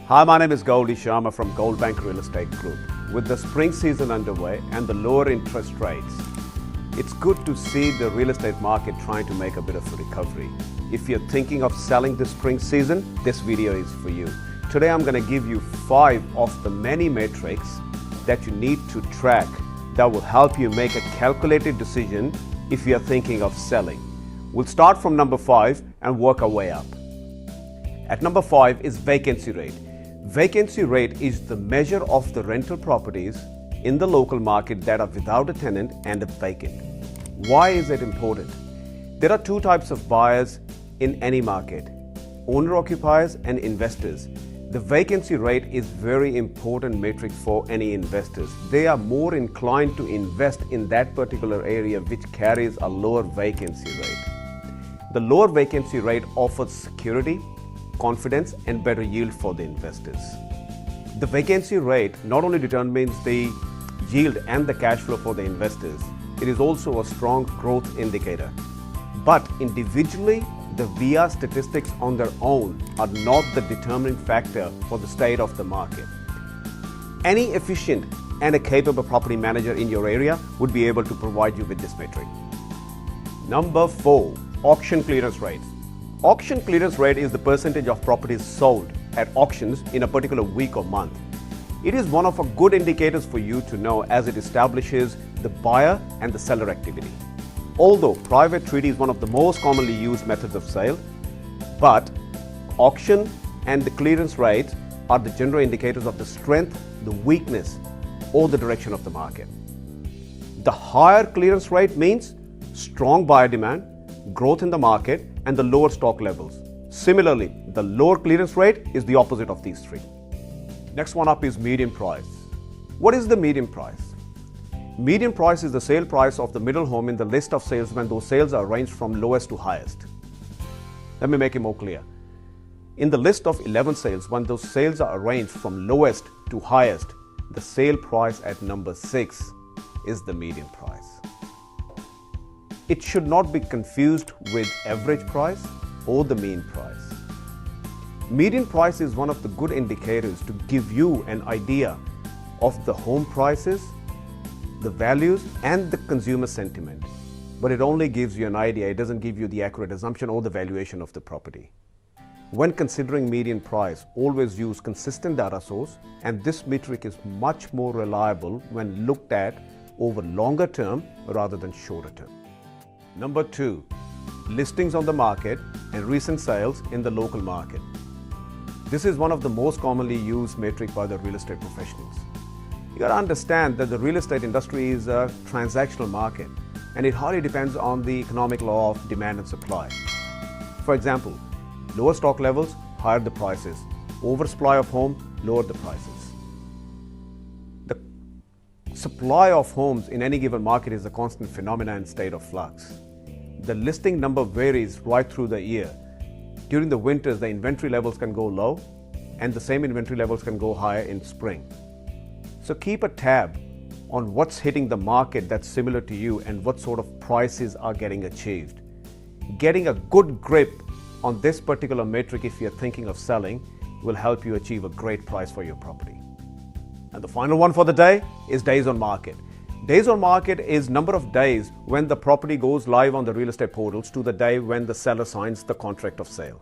Hi, my name is Goldie Sharma from Goldbank Real Estate Group. With the spring season underway and the lower interest rates, it's good to see the real estate market trying to make a bit of a recovery. If you're thinking of selling this spring season, this video is for you. Today I'm going to give you 5 of the many metrics that you need to track that will help you make a calculated decision if you're thinking of selling. We'll start from number 5 and work our way up. At number 5 is vacancy rate. Vacancy rate is the measure of the rental properties in the local market that are without a tenant and are vacant. Why is it important? There are 2 types of buyers in any market: owner-occupiers and investors. The vacancy rate is very important metric for any investors. They are more inclined to invest in that particular area which carries a lower vacancy rate. The lower vacancy rate offers security, confidence and better yield for the investors. The vacancy rate not only determines the yield and the cash flow for the investors, it is also a strong growth indicator. But individually, the VR statistics on their own are not the determining factor for the state of the market. Any efficient and a capable property manager in your area would be able to provide you with this metric. Number 4, auction clearance rates. Auction clearance rate is the percentage of properties sold at auctions in a particular week or month. It is one of the good indicators for you to know as it establishes the buyer and the seller activity. Although private treaty is one of the most commonly used methods of sale, but auction and the clearance rates are the general indicators of the strength, the weakness, or the direction of the market. The higher clearance rate means strong buyer demand, growth in the market, and the lower stock levels. Similarly, the lower clearance rate is the opposite of these 3. Next one up is median price. What is the median price? Median price is the sale price of the middle home in the list of sales when those sales are arranged from lowest to highest. Let me make it more clear. In the list of 11 sales, when those sales are arranged from lowest to highest, the sale price at number 6 is the median price. It should not be confused with average price or the mean price. Median price is one of the good indicators to give you an idea of the home prices, the values and the consumer sentiment. But it only gives you an idea, it doesn't give you the accurate assumption or the valuation of the property. When considering median price, always use consistent data source, and this metric is much more reliable when looked at over longer term rather than shorter term. Number 2, listings on the market and recent sales in the local market. This is one of the most commonly used metric by the real estate professionals. You got to understand that the real estate industry is a transactional market and it highly depends on the economic law of demand and supply. For example, lower stock levels, higher the prices. Oversupply of home, lower the prices. The supply of homes in any given market is a constant phenomenon and state of flux. The listing number varies right through the year. During the winters, the inventory levels can go low and the same inventory levels can go higher in spring. So keep a tab on what's hitting the market that's similar to you and what sort of prices are getting achieved. Getting a good grip on this particular metric if you're thinking of selling will help you achieve a great price for your property. And the final one for the day is days on market. Days on market is number of days when the property goes live on the real estate portals to the day when the seller signs the contract of sale.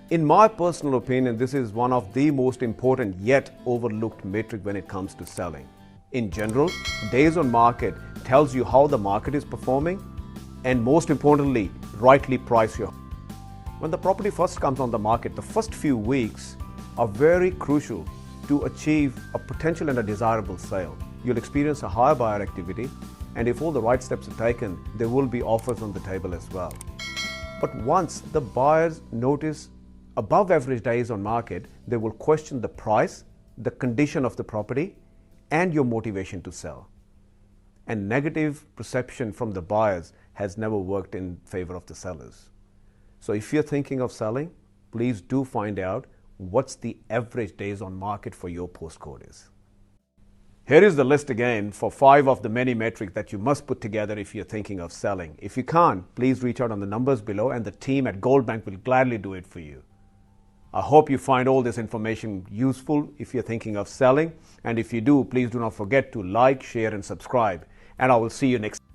In my personal opinion, this is one of the most important yet overlooked metric when it comes to selling. In general, days on market tells you how the market is performing and most importantly, rightly price your home. When the property first comes on the market, the first few weeks are very crucial to achieve a potential and a desirable sale. You'll experience a higher buyer activity, and if all the right steps are taken, there will be offers on the table as well. But once the buyers notice above average days on market, they will question the price, the condition of the property, and your motivation to sell. And negative perception from the buyers has never worked in favor of the sellers. So if you're thinking of selling, please do find out what's the average days on market for your postcode is. Here is the list again for 5 of the many metrics that you must put together if you're thinking of selling. If you can't, please reach out on the numbers below and the team at Goldbank will gladly do it for you. I hope you find all this information useful if you're thinking of selling. And if you do, please do not forget to like, share, and subscribe. And I will see you next time.